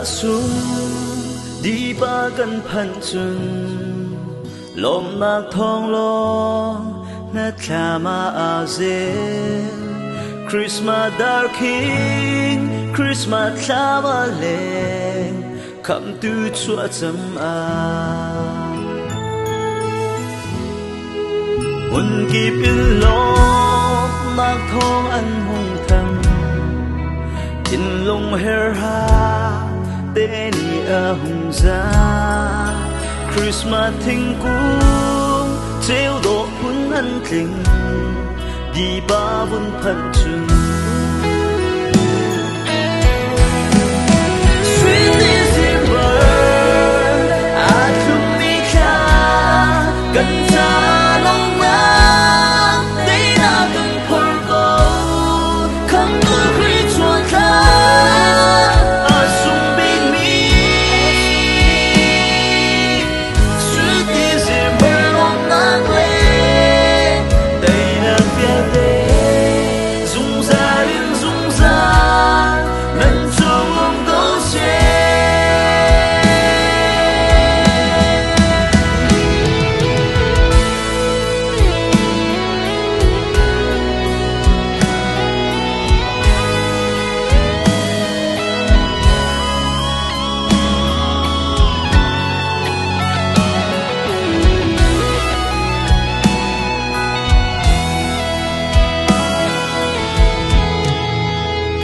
sun di ba kan phan chun lom nak thong lo na thama aze Christmas dark king Christmas thama le kam tu chua cham a un kip in lo nak thong an hung tham in lung her ha tên a hung za Christmas thing cung treo độ hun an thing đi ba bun phan chun Sweet December a thum mi kha kan cha long na they na kan phor go come to Christmas kha a sum bin mi Sweet December long na le they na pia de zung za lin zung za nan chung long go she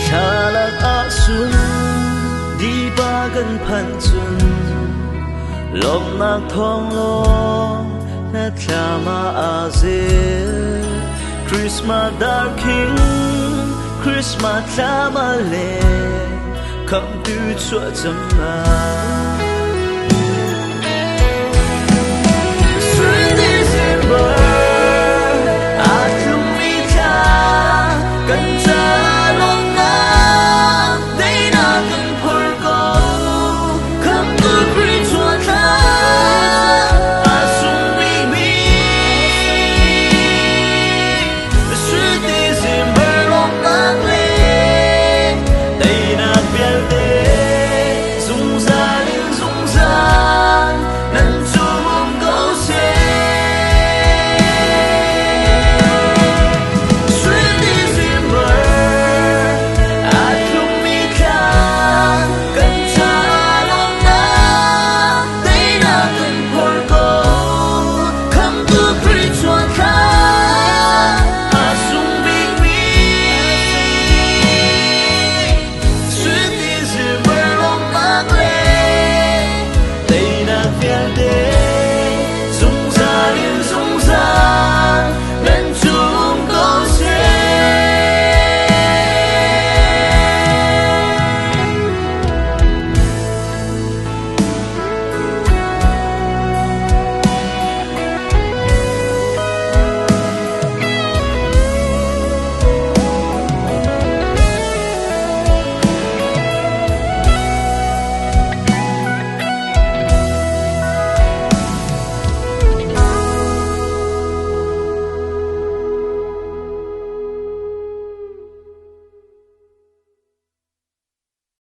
Chalak asun di ba kan phan chun lom nak thong lo na thama aze Christmas dark king Christmas thama le kam tu chua cham a